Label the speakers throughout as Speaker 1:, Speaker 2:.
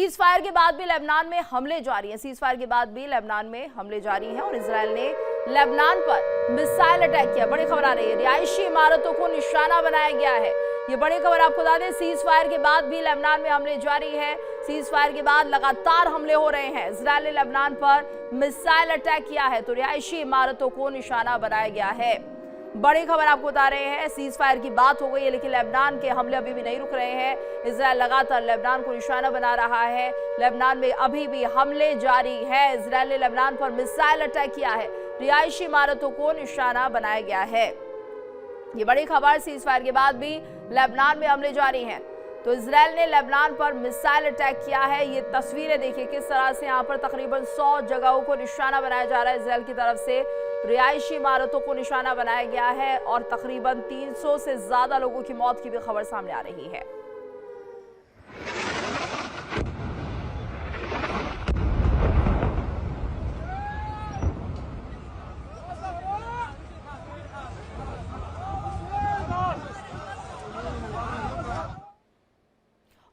Speaker 1: Cease fire के बाद भी लेबनान में हमले जारी हैं। सीज फायर के बाद भी लेबनान में हमले जारी हैं और इजराइल ने लेबनान पर मिसाइल अटैक किया। बड़ी खबर आ रही है, रिहायशी इमारतों को निशाना बनाया गया है। ये बड़ी खबर आपको बता दें, सीज फायर के बाद भी लेबनान में हमले जारी है। सीज फायर के बाद लगातार हमले हो रहे हैं। इजराइल ने लेबनान पर मिसाइल अटैक किया है तो रिहायशी इमारतों को निशाना बनाया गया है। बड़ी खबर आपको बता रहे हैं, सीज फायर की बात हो गई है लेकिन लेबनान के हमले अभी भी नहीं रुक रहे हैं। इजराइल लगातार लेबनान को निशाना बना रहा है। लेबनान में अभी भी हमले जारी है। इजराइल ने लेबनान पर मिसाइल अटैक किया है, रिहायशी इमारतों को निशाना बनाया गया है। ये बड़ी खबर, सीज फायर के बाद भी लेबनान में हमले जारी हैं तो इजराइल ने लेबनान पर मिसाइल अटैक किया है। ये तस्वीरें देखिए किस तरह से यहाँ पर तकरीबन 100 जगहों को निशाना बनाया जा रहा है। इजराइल की तरफ से रिहायशी इमारतों को निशाना बनाया गया है और तकरीबन 300 से ज्यादा लोगों की मौत की भी खबर सामने आ रही है।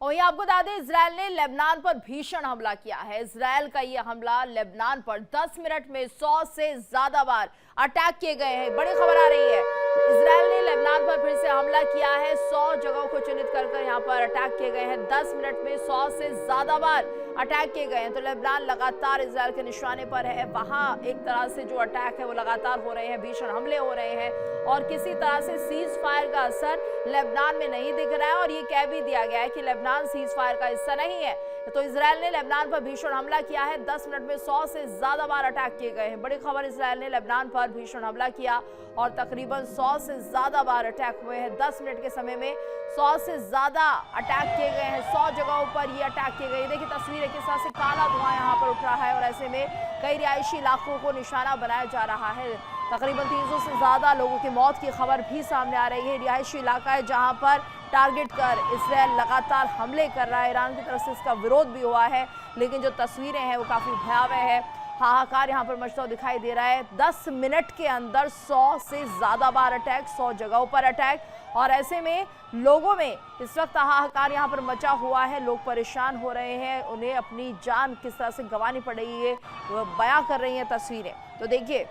Speaker 1: और ये आपको बता दें, इजराइल ने लेबनान पर भीषण हमला किया है। इजराइल का ये हमला लेबनान पर 10 मिनट में 100 से ज्यादा बार अटैक किए गए हैं। बड़ी खबर आ रही है, इजराइल ने लेबनान पर फिर से हमला किया है। 100 जगहों को चिन्हित कर यहाँ पर अटैक किए गए हैं। 10 मिनट में 100 से ज्यादा बार अटैक किए गए हैं तो लेबनान लगातार इजराइल के निशाने पर है। वहां एक तरह से जो अटैक है वो लगातार हो रहे हैं, भीषण हमले हो रहे हैं और किसी तरह से सीज फायर का असर लेबनान में नहीं दिख रहा है और ये कह भी दिया गया है कि लेबनान सीज फायर का हिस्सा नहीं है। तो इजराइल ने लेबनान पर भीषण हमला किया है। 10 मिनट में 100 से ज्यादा बार अटैक किए गए हैं। बड़ी खबर, इजराइल ने लेबनान पर भीषण हमला किया और तकरीबन 100 से ज्यादा बार अटैक हुए हैं। 10 मिनट के समय में 100 से ज्यादा अटैक किए गए हैं। 100 जगहों पर ये अटैक किए गए। देखिए तस्वीरें किस तरह से काला धुआं यहाँ पर उठ रहा है और ऐसे में कई रिहायशी इलाकों को निशाना बनाया जा रहा है। तकरीबन 300 से ज्यादा लोगों की मौत की खबर भी सामने आ रही है। रिहायशी इलाका है जहां पर टारगेट कर इजराइल लगातार हमले कर रहा है। ईरान की तरफ से इसका विरोध भी हुआ है लेकिन जो तस्वीरें हैं वो काफी भयावह है। हाहाकार यहाँ पर मचता हुआ दिखाई दे रहा है। 10 मिनट के अंदर 100 से ज्यादा बार अटैक, 100 जगहों पर अटैक और ऐसे में लोगों में इस वक्त हाहाकार यहाँ पर मचा हुआ है। लोग परेशान हो रहे हैं, उन्हें अपनी जान किस तरह से गंवानी पड़ रही है वो बयां कर रही हैं तस्वीरें। तो देखिए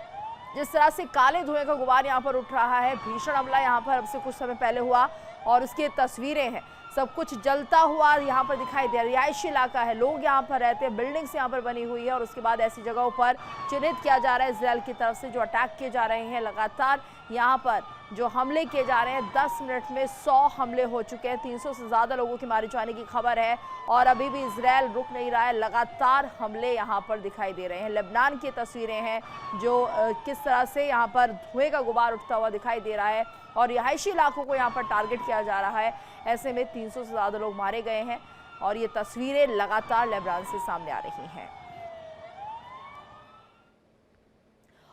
Speaker 1: जिस तरह से काले धुएं का गुबार यहाँ पर उठ रहा है। भीषण हमला यहाँ पर अब से कुछ समय पहले हुआ और उसकी तस्वीरें हैं। सब कुछ जलता हुआ यहाँ पर दिखाई दे रहा है। रिहायशी इलाका है, लोग यहाँ पर रहते हैं, बिल्डिंग्स यहाँ पर बनी हुई है और उसके बाद ऐसी जगहों पर चिन्हित किया जा रहा है इजराइल की तरफ से जो अटैक किए जा रहे हैं। लगातार यहाँ पर जो हमले किए जा रहे हैं, 10 मिनट में 100 हमले हो चुके हैं। 300 से ज़्यादा लोगों की मारे जाने की खबर है और अभी भी इजराइल रुक नहीं रहा है। लगातार हमले यहाँ पर दिखाई दे रहे हैं। लेबनान की तस्वीरें हैं जो किस तरह से यहाँ पर धुएं का गुबार उठता हुआ दिखाई दे रहा है और रिहायशी इलाकों को यहाँ पर टारगेट किया जा रहा है। ऐसे में 300 से ज़्यादा लोग मारे गए हैं और ये तस्वीरें लगातार लेबनान से सामने आ रही हैं।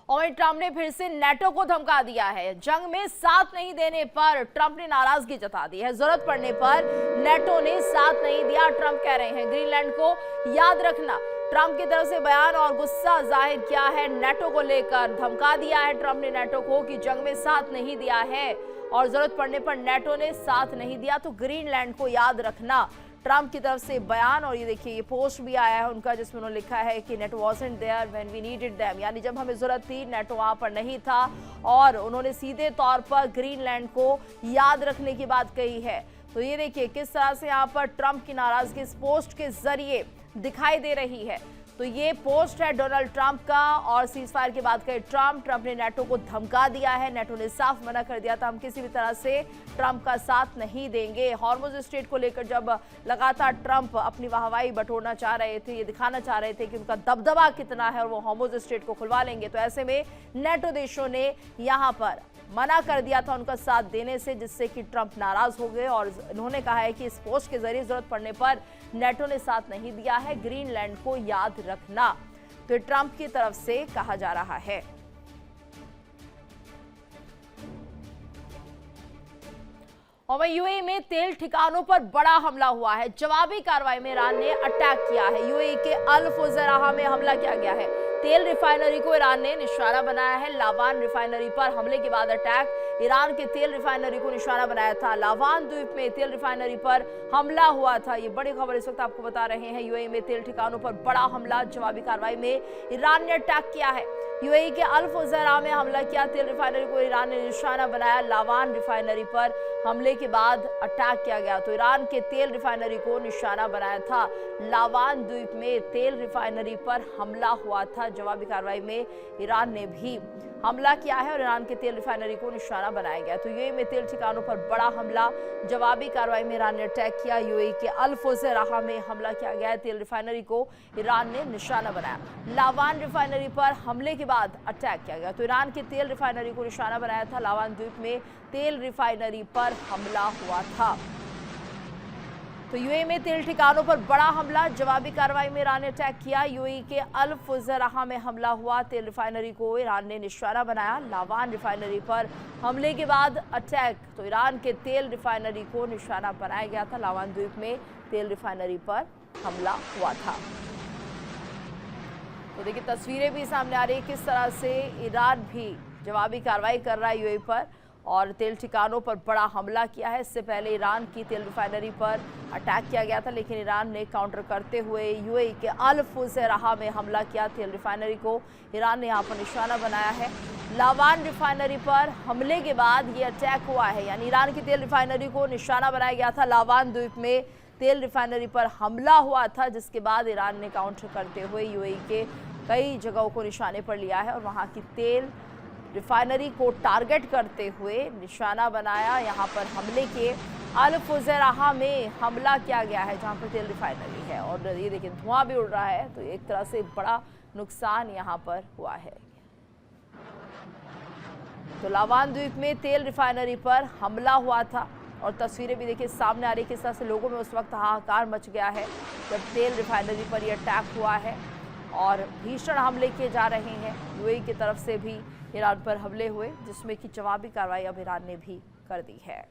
Speaker 1: और ट्रंप ने फिर से नेटो को धमका दिया है। जंग में साथ नहीं देने पर ट्रंप ने नाराजगी जता दी है। जरूरत पड़ने पर नेटो ने साथ नहीं दिया। ट्रंप कह रहे हैं ग्रीनलैंड को याद रखना। ट्रंप की तरफ से बयान और गुस्सा जाहिर किया है नेटो को लेकर। धमका दिया है ट्रंप ने नेटो को कि जंग में साथ नहीं दिया है और जरूरत पड़ने पर नेटो ने साथ नहीं दिया तो ग्रीनलैंड को याद रखना। ट्रंप की तरफ से बयान और ये देखिए ये पोस्ट भी आया है उनका जिसमें उन्होंने लिखा है कि NATO wasn't there when we needed them, यानी जब हमें जरूरत थी नेटो वहां पर नहीं था। और उन्होंने सीधे तौर पर ग्रीनलैंड को याद रखने की बात कही है। तो ये देखिए किस तरह से यहाँ पर ट्रंप की नाराजगी इस पोस्ट के जरिए दिखाई दे रही है। तो ये पोस्ट है डोनाल्ड ट्रंप का और सीज फायर की बात करें ट्रंप ने नेटो को धमका दिया है। नेटो ने साफ मना कर दिया था हम किसी भी तरह से ट्रंप का साथ नहीं देंगे। हॉर्मुज़ स्ट्रेट को लेकर जब लगातार ट्रंप अपनी वाहवाही बटोरना चाह रहे थे, ये दिखाना चाह रहे थे कि उनका दबदबा कितना है और वो हॉर्मुज़ स्ट्रेट को खुलवा लेंगे, तो ऐसे में नेटो देशों ने यहाँ पर मना कर दिया था उनका साथ देने से, जिससे कि ट्रंप नाराज हो गए और उन्होंने कहा है कि इस पोस्ट के जरिए जरूरत पड़ने पर नेटो ने साथ नहीं दिया है, ग्रीनलैंड को याद रखना। तो ट्रंप की तरफ से कहा जा रहा है। और यूएई में तेल ठिकानों पर बड़ा हमला हुआ है। जवाबी कार्रवाई में ईरान ने अटैक किया है। यूएई के अल फुजैराह में हमला किया गया है। तेल रिफाइनरी को ईरान ने निशाना बनाया है। लावान रिफाइनरी पर हमले के बाद अटैक, ईरान के तेल रिफाइनरी को निशाना बनाया था। लावान द्वीप में तेल रिफाइनरी पर हमला हुआ था। ये बड़ी खबर इस वक्त आपको बता रहे हैं। यूएई में तेल ठिकानों पर बड़ा हमला, जवाबी कार्रवाई में ईरान ने अटैक किया है। यूएई के अल फुजैरा में हमला किया, तेल रिफाइनरी को ईरान ने निशाना बनाया। लावान रिफाइनरी पर हमले के बाद अटैक किया गया तो ईरान के तेल रिफाइनरी को निशाना बनाया था। लावान द्वीप में तेल रिफाइनरी पर हमला हुआ था। जवाबी कार्रवाई में ईरान ने भी हमला किया है और ईरान के तेल रिफाइनरी को निशाना बनाया गया। तो यूएई में तेल ठिकानों पर बड़ा हमला, जवाबी कार्रवाई में ईरान ने अटैक किया। यूएई के अल फुजैरा में हमला किया गया, तेल रिफाइनरी को ईरान ने निशाना बनाया। लावान रिफाइनरी पर हमले के बाद अटैक किया गया तो ईरान के तेल रिफाइनरी को निशाना बनाया था। लावान द्वीप में तेल रिफाइनरी पर हमला हुआ था। तो यूएई में तेल ठिकानों पर बड़ा हमला, जवाबी कार्रवाई में ईरान ने अटैक किया। यूएई के अल फुजैरा में हमला हुआ, तेल रिफाइनरी को ईरान ने निशाना बनाया। लावान रिफाइनरी पर हमले के बाद अटैक, तो ईरान के तेल रिफाइनरी को निशाना बनाया गया था। लावान द्वीप में तेल रिफाइनरी पर हमला हुआ था। तो देखिए तस्वीरें भी सामने आ रही है किस तरह से ईरान भी जवाबी कार्रवाई कर रहा है यूएई पर और तेल ठिकानों पर बड़ा हमला किया है। इससे पहले ईरान की तेल रिफाइनरी पर अटैक किया गया था, लेकिन ईरान ने काउंटर करते हुए यूएई के अल फुजैरा में हमला किया। तेल रिफाइनरी को ईरान ने यहाँ पर निशाना बनाया है। लावान रिफाइनरी पर हमले के बाद ये अटैक हुआ है, यानी ईरान की तेल रिफाइनरी को निशाना बनाया गया था। लावान द्वीप में तेल रिफाइनरी पर हमला हुआ था, जिसके बाद ईरान ने काउंटर करते हुए यूएई के कई जगहों को निशाने पर लिया है और वहाँ की तेल रिफाइनरी को टारगेट करते हुए निशाना बनाया। यहाँ पर हमले के अल फुजैरा में हमला किया गया है, जहाँ पर तेल रिफाइनरी है और ये देखिए धुआं भी उड़ रहा है। तो एक तरह से बड़ा नुकसान यहाँ पर हुआ है। तो लावान द्वीप में तेल रिफाइनरी पर हमला हुआ था और तस्वीरें भी देखिए सामने आ रही, किस तरह से लोगों में उस वक्त हाहाकार मच गया है जब तेल रिफाइनरी पर यह अटैक हुआ है और भीषण हमले किए जा रहे हैं। यूएई की तरफ से भी ईरान पर हमले हुए, जिसमें कि जवाबी कार्रवाई अब ईरान ने भी कर दी है।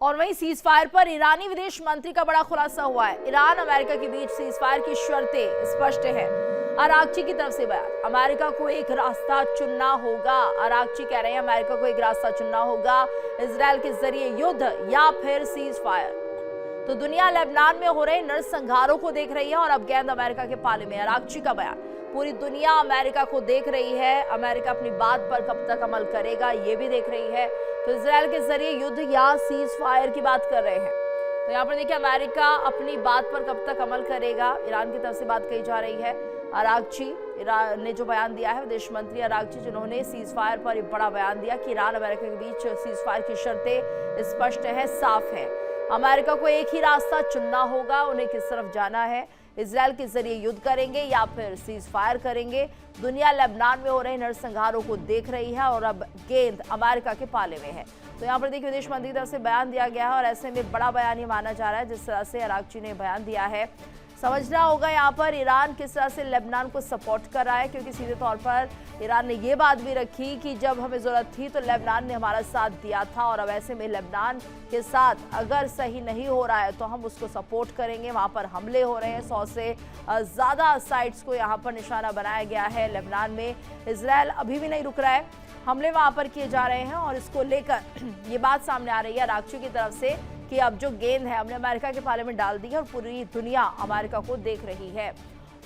Speaker 1: और वहीं सीज फायर पर ईरानी विदेश मंत्री का बड़ा खुलासा हुआ है। ईरान अमेरिका के बीच सीज फायर की शर्तें स्पष्ट है। अरागची की तरफ से बयान, अमेरिका को एक रास्ता चुनना होगा। अरागची कह रहे हैं अमेरिका को एक रास्ता चुनना होगा, इजराइल के जरिए युद्ध या फिर सीज फायर। तो दुनिया लेबनान में हो रहे नरसंहारों को देख रही है और अब गेंद अमेरिका के पाले में। अरागची का बयान, पूरी दुनिया अमेरिका को देख रही है, अमेरिका अपनी बात पर कब तक अमल करेगा ये भी देख रही है। तो इजराइल के जरिए युद्ध या सीज फायर की बात कर रहे हैं। तो यहाँ पर देखिए अमेरिका अपनी बात पर कब तक अमल करेगा, ईरान की तरफ से बात कही जा रही है। अरागची ईरान ने जो बयान दिया है, विदेश मंत्री अरागची जिन्होंने सीज फायर पर एक बड़ा बयान दिया कि ईरान अमेरिका के बीच सीज फायर की शर्तें स्पष्ट है, साफ है। अमेरिका को एक ही रास्ता चुनना होगा, उन्हें किस तरफ जाना है, इजराइल के जरिए युद्ध करेंगे या फिर सीज फायर करेंगे। दुनिया लेबनान में हो रहे नरसंहारों को देख रही है और अब गेंद अमेरिका के पाले में है। तो यहाँ पर देखिए विदेश मंत्री की तरफ से बयान दिया गया है और ऐसे में बड़ा बयान ही माना जा रहा है जिस तरह से अरागची ने बयान दिया है। समझना होगा यहाँ पर ईरान किस तरह से लेबनान को सपोर्ट कर रहा है, क्योंकि सीधे तौर पर ईरान ने ये बात भी रखी कि जब हमें ज़रूरत थी तो लेबनान ने हमारा साथ दिया था और अब ऐसे में लेबनान के साथ अगर सही नहीं हो रहा है तो हम उसको सपोर्ट करेंगे। वहाँ पर हमले हो रहे हैं, 100 से ज़्यादा साइट्स को यहाँ पर निशाना बनाया गया है लेबनान में। इजराइल अभी भी नहीं रुक रहा है, हमले वहाँ पर किए जा रहे हैं और इसको लेकर ये बात सामने आ रही है अरागची की तरफ से कि अब जो गेंद है हमने अमेरिका के पाले में डाल दी है और पूरी दुनिया अमेरिका को देख रही है।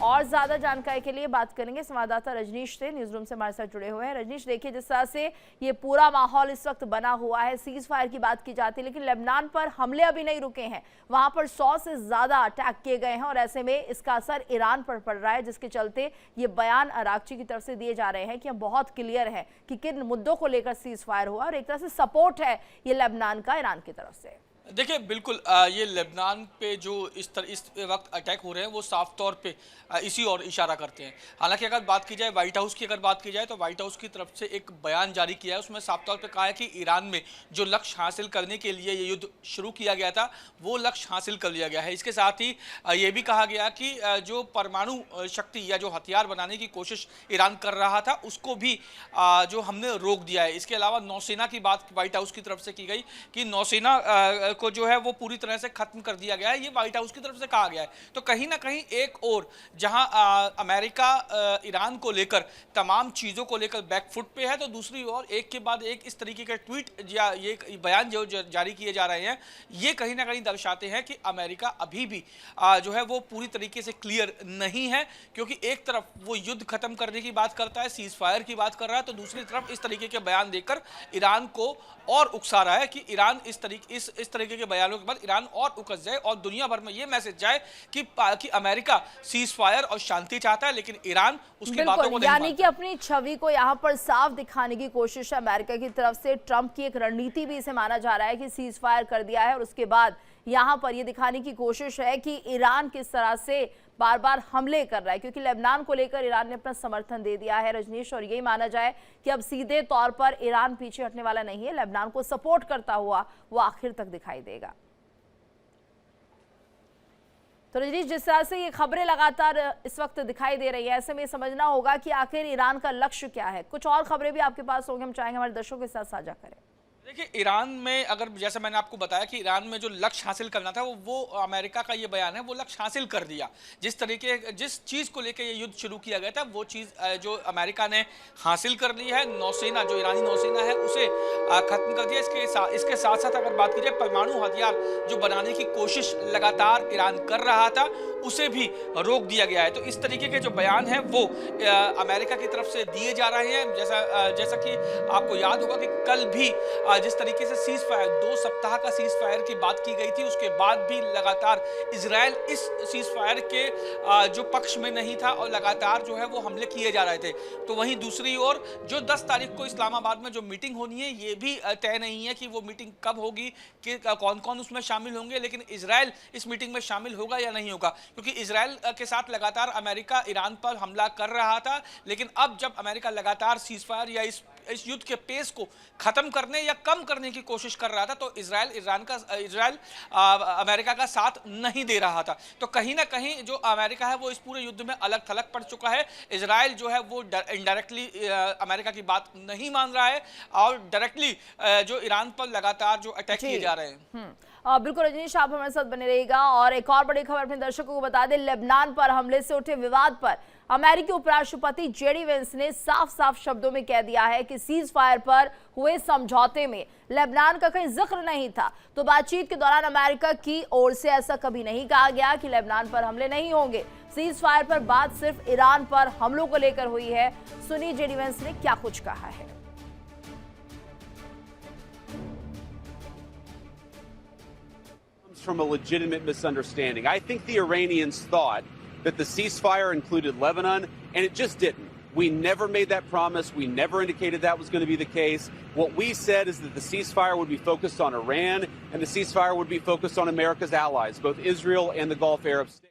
Speaker 1: और ज्यादा जानकारी के लिए बात करेंगे संवाददाता रजनीश से, न्यूज रूम से हमारे साथ जुड़े हुए हैं। रजनीश, देखिए जिस तरह से ये पूरा माहौल इस वक्त बना हुआ है, सीज फायर की बात की जाती है लेकिन लेबनान पर हमले अभी नहीं रुके हैं, वहां पर 100 से ज्यादा अटैक किए गए हैं और ऐसे में इसका असर ईरान पर पड़ रहा है, जिसके चलते ये बयान अरागची की तरफ से दिए जा रहे हैं कि हम बहुत क्लियर है कि किन मुद्दों को लेकर सीज फायर हुआ और एक तरह से सपोर्ट है ये लेबनान का ईरान की तरफ से।
Speaker 2: देखिए बिल्कुल ये लेबनान पे जो इस वक्त अटैक हो रहे हैं वो साफ तौर पे इसी और इशारा करते हैं। हालांकि अगर बात की जाए व्हाइट हाउस की, अगर बात की जाए तो व्हाइट हाउस की तरफ से एक बयान जारी किया है, उसमें साफ तौर पे कहा है कि ईरान में जो लक्ष्य हासिल करने के लिए ये युद्ध शुरू किया गया था वो लक्ष्य हासिल कर लिया गया है। इसके साथ ही ये भी कहा गया कि जो परमाणु शक्ति या जो हथियार बनाने की कोशिश ईरान कर रहा था उसको भी जो हमने रोक दिया है। इसके अलावा नौसेना की बात व्हाइट हाउस की तरफ से की गई कि नौसेना को जो है वो पूरी तरह से खत्म कर दिया गया है, ये व्हाइट हाउस की तरफ से कहा गया है। तो कहीं ना कहीं एक और जहां अमेरिका ईरान को लेकर तमाम चीज़ों को लेकर बैकफुट पे है, तो दूसरी ओर एक के बाद एक इस तरीके के ट्वीट या ये बयान जो जारी किए जा रहे हैं, ये कहीं ना कहीं दर्शाते हैं कि अमेरिका अभी भी जो है वो पूरी तरीके से क्लियर नहीं है, क्योंकि एक तरफ वो युद्ध खत्म करने की बात करता है, सीज फायर की बात कर रहा है, तो दूसरी तरफ इस तरीके के बयान देकर ईरान को और उकसा रहा है कि ईरान इस तरीके के बयानों के बाद ईरान और उकस जाए और दुनिया भर में ये मैसेज जाए कि अमेरिका सीज फायर और शांति चाहता है, लेकिन ईरान उसकी बातों को नहीं
Speaker 1: यानी कि अपनी छवि को यहाँ पर साफ दिखाने की कोशिश है अमेरिका की तरफ से। ट्रंप की एक रणनीति भी इसे माना जा रहा है कि सीज फायर कर दिया है और उसके बाद यहाँ पर ये दिखाने की कोशिश है कि ईरान किस तरह से बार बार हमले कर रहा है, क्योंकि लेबनान को लेकर ईरान ने अपना समर्थन दे दिया है रजनीश, और यही माना जाए कि अब सीधे तौर पर ईरान पीछे हटने वाला नहीं है, लेबनान को सपोर्ट करता हुआ वो आखिर तक दिखाई देगा। तो रजनीश, जिस तरह से ये खबरें लगातार इस वक्त दिखाई दे रही है, ऐसे में समझना होगा कि आखिर ईरान का लक्ष्य क्या है। कुछ और खबरें भी आपके पास होंगी, हम चाहेंगे हमारे दर्शकों के साथ साझा करें।
Speaker 2: देखिए, ईरान में अगर जैसे मैंने आपको बताया कि ईरान में जो लक्ष्य हासिल करना था वो अमेरिका का ये बयान है, वो लक्ष्य हासिल कर दिया। जिस चीज़ को लेकर ये युद्ध शुरू किया गया था वो चीज़ जो अमेरिका ने हासिल कर ली है। नौसेना, जो ईरानी नौसेना है, उसे खत्म कर दिया। इसके साथ साथ अगर बात की जाए परमाणु हथियार जो बनाने की कोशिश लगातार ईरान कर रहा था, उसे भी रोक दिया गया है। तो इस तरीके के जो बयान हैं वो अमेरिका की तरफ से दिए जा रहे हैं। जैसा कि आपको याद होगा कि कल भी जिस तरीके से सीज फायर 2 सप्ताह का सीज फायर की बात की गई थी, उसके बाद भी लगातार इजराइल इस सीज फायर के जो पक्ष में नहीं था और लगातार जो है वो हमले किए जा रहे थे। तो वहीं दूसरी ओर जो 10 तारीख को इस्लामाबाद में जो मीटिंग होनी है, ये भी तय नहीं है कि वो मीटिंग कब होगी, कि कौन कौन उसमें शामिल होंगे, लेकिन इजराइल इस मीटिंग में शामिल होगा या नहीं होगा, क्योंकि इजराइल के साथ लगातार अमेरिका ईरान पर हमला कर रहा था। लेकिन अब जब अमेरिका लगातार सीज फायर या इस युद्ध के पेस को खत्म करने या कम करने की कोशिश कर रहा था, तो इजराइल अमेरिका का साथ नहीं दे रहा था। तो कहीं ना कहीं जो अमेरिका है वो इस पूरे युद्ध में अलग थलग पड़ चुका है। इजराइल जो है वो इनडायरेक्टली अमेरिका की बात नहीं मान रहा है और डायरेक्टली जो ईरान पर लगातार जो अटैक किए जा रहे हैं।
Speaker 1: बिल्कुल रजनीश, आप हमारे साथ बने रहिएगा। और एक और बड़ी खबर अपने दर्शकों को बता दें, लेबनान पर हमले से उठे विवाद पर अमेरिकी उपराष्ट्रपति जेडी वेंस ने साफ साफ शब्दों में कह दिया है कि सीज फायर पर हुए समझौते में लेबनान का कहीं जिक्र नहीं था। तो बातचीत के दौरान अमेरिका की ओर से ऐसा कभी नहीं कहा गया कि लेबनान पर हमले नहीं होंगे। सीज फायर पर बात सिर्फ ईरान पर हमलों को लेकर हुई है। सुनिए जेडी वेंस ने क्या कुछ कहा है।
Speaker 3: From a legitimate misunderstanding. I think the Iranians thought that the ceasefire included Lebanon, and it just didn't. We never made that promise. We never indicated that was going to be the case. What we said is that the ceasefire would be focused on Iran, and the ceasefire would be focused on America's allies, both Israel and the Gulf Arab states.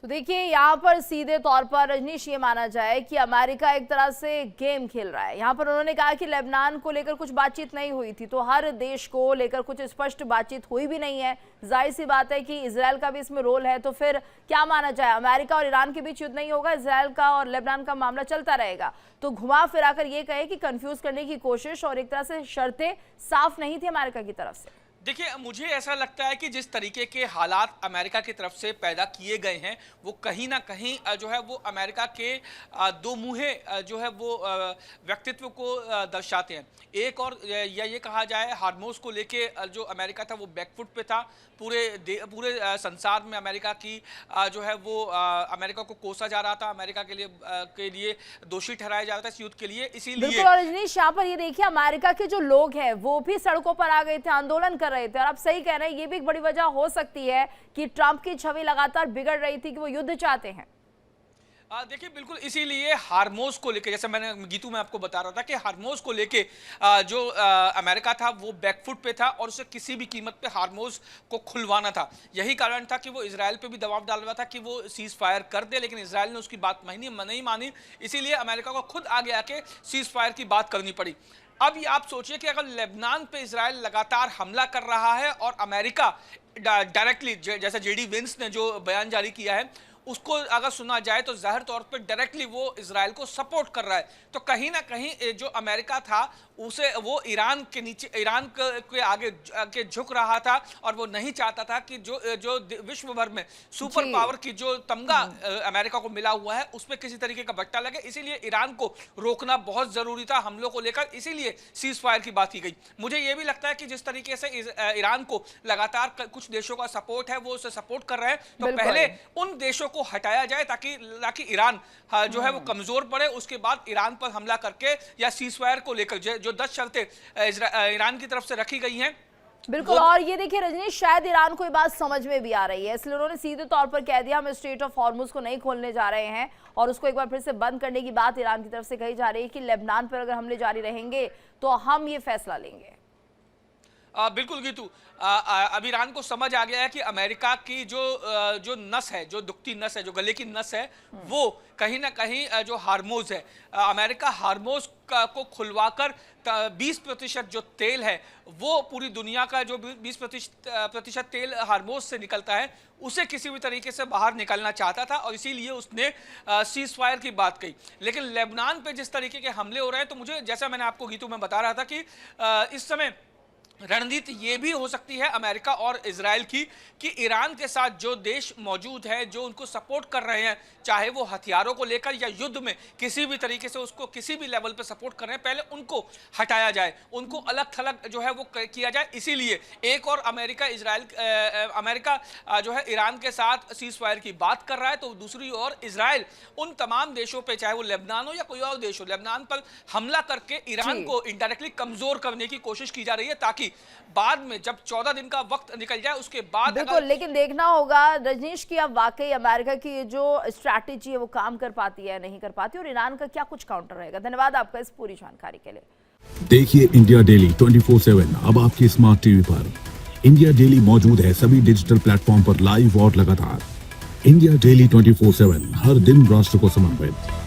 Speaker 1: तो देखिए, यहाँ पर सीधे तौर पर रजनीश ये माना जाए कि अमेरिका एक तरह से गेम खेल रहा है। यहाँ पर उन्होंने कहा कि लेबनान को लेकर कुछ बातचीत नहीं हुई थी, तो हर देश को लेकर कुछ स्पष्ट बातचीत हुई भी नहीं है। जाहिर सी बात है कि इजराइल का भी इसमें रोल है। तो फिर क्या माना जाए, अमेरिका और ईरान के बीच युद्ध नहीं होगा, इजराइल का और लेबनान का मामला चलता रहेगा। तो घुमा फिराकर ये कहे कि कंफ्यूज करने की कोशिश और एक तरह से शर्तें साफ नहीं थी अमेरिका की तरफ से।
Speaker 2: देखिए, मुझे ऐसा लगता है कि जिस तरीके के हालात अमेरिका की तरफ से पैदा किए गए हैं, वो कहीं ना कहीं जो है वो अमेरिका के दो मुँहे जो है वो व्यक्तित्व को दर्शाते हैं। एक और या ये कहा जाए, हार्मोस को लेके जो अमेरिका था वो बैकफुट पे था। पूरे संसार में अमेरिका की जो है वो अमेरिका को कोसा जा रहा था, अमेरिका के लिए दोषी ठहराया जा रहा था इस युद्ध के लिए। इसीलिए
Speaker 1: बिल्कुल। और रजनीश, यहाँ पर ये देखिए, अमेरिका के जो लोग हैं वो भी सड़कों पर आ गए थे, आंदोलन कर रहे थे। और आप सही कह रहे हैं, ये भी एक बड़ी वजह हो सकती है कि ट्रंप की छवि लगातार बिगड़ रही थी कि वो युद्ध चाहते हैं।
Speaker 2: देखिए, बिल्कुल इसीलिए हार्मोस को लेके, जैसे मैंने गीतू में आपको बता रहा था कि हार्मोस को लेके जो अमेरिका था वो बैकफुट पे था और उसे किसी भी कीमत पे हार्मोस को खुलवाना था। यही कारण था कि वो इजराइल पे भी दबाव डाल रहा था कि वो सीज फायर कर दे, लेकिन इजराइल ने उसकी बात नहीं मानी। इसीलिए अमेरिका को खुद आगे आके सीज फायर की बात करनी पड़ी। अब ये आप सोचिए कि अगर लेबनान पे इजराइल लगातार हमला कर रहा है और अमेरिका डायरेक्टली, जैसे जेडी वेंस ने जो बयान जारी किया है, उसको अगर सुना जाए तो जाहिर तौर पे डायरेक्टली वो इजराइल को सपोर्ट कर रहा है। तो कहीं ना कहीं जो अमेरिका था उसे वो ईरान के नीचे, ईरान के आगे के झुक रहा था और वो नहीं चाहता था कि जो विश्व भर में सुपर पावर की जो तमगा अमेरिका को मिला हुआ है उस पर किसी तरीके का बट्टा लगे। इसीलिए ईरान को रोकना बहुत जरूरी था हमलों को लेकर, इसीलिए सीज फायर की बात की गई। मुझे यह भी लगता है कि जिस तरीके से ईरान को लगातार कुछ देशों का सपोर्ट है, वो उसे सपोर्ट कर रहे हैं, तो पहले उन देशों को हटाया जाए ताकि ईरान जो है वो कमजोर पड़े। उसके बाद ईरान पर हमला करके या सीज फायर को लेकर जो 10 शर्तें ईरान की तरफ से रखी गई हैं।
Speaker 1: बिल्कुल, और ये देखिए रजनीश, शायद ईरान को ये बात समझ में भी आ रही है, इसलिए उन्होंने सीधे तौर पर कह दिया हम स्ट्रेट ऑफ हॉर्मुज को नहीं खोलने जा रहे हैं, और उसको एक बार फिर से बंद करने की बात ईरान की तरफ से कही जा रही है कि लेबनान पर अगर हमले जारी रहेंगे तो हम ये फैसला लेंगे।
Speaker 2: बिल्कुल गीतू, अब ईरान को समझ आ गया है कि अमेरिका की जो नस है, जो दुखती नस है, जो गले की नस है, वो कहीं ना कहीं जो हार्मोज है, अमेरिका हार्मोज को खुलवाकर 20% जो तेल है वो पूरी दुनिया का जो 20% तेल हार्मोज से निकलता है उसे किसी भी तरीके से बाहर निकलना चाहता था, और इसीलिए उसने सीज फायर की बात कही। लेकिन लेबनान पे जिस तरीके के हमले हो रहे हैं, तो मुझे, जैसा मैंने आपको गीतू में बता रहा था कि इस समय रणनीति ये भी हो सकती है अमेरिका और इजराइल की कि ईरान के साथ जो देश मौजूद है, जो उनको सपोर्ट कर रहे हैं, चाहे वो हथियारों को लेकर या युद्ध में किसी भी तरीके से उसको किसी भी लेवल पे सपोर्ट कर रहे हैं, पहले उनको हटाया जाए, उनको अलग थलग जो है वो किया जाए। इसीलिए एक और अमेरिका जो है ईरान के साथ सीज फायर की बात कर रहा है, तो दूसरी ओर इजराइल उन तमाम देशों पर, चाहे वो लेबनान हो या कोई और देश हो, लेबनान पर हमला करके ईरान को इनडायरेक्टली कमजोर करने की कोशिश की जा रही है, ताकि बाद में जब 14 दिन का वक्त निकल जाए उसके बाद।
Speaker 1: बिल्कुल, लेकिन देखना होगा रजनीश की अब वाकई अमेरिका की जो स्ट्रैटेजी है वो काम कर पाती है नहीं कर पाती, और ईरान का क्या कुछ काउंटर रहेगा। धन्यवाद आपका इस पूरी जानकारी के लिए।
Speaker 4: देखिए इंडिया डेली 24/7 अब आपके स्मार्ट टीवी पर। इंडिया डेली मौजूद है सभी डिजिटल प्लेटफॉर्म पर लाइव और लगातार। इंडिया डेली 24/7 हर दिन राष्ट्र को समर्पित।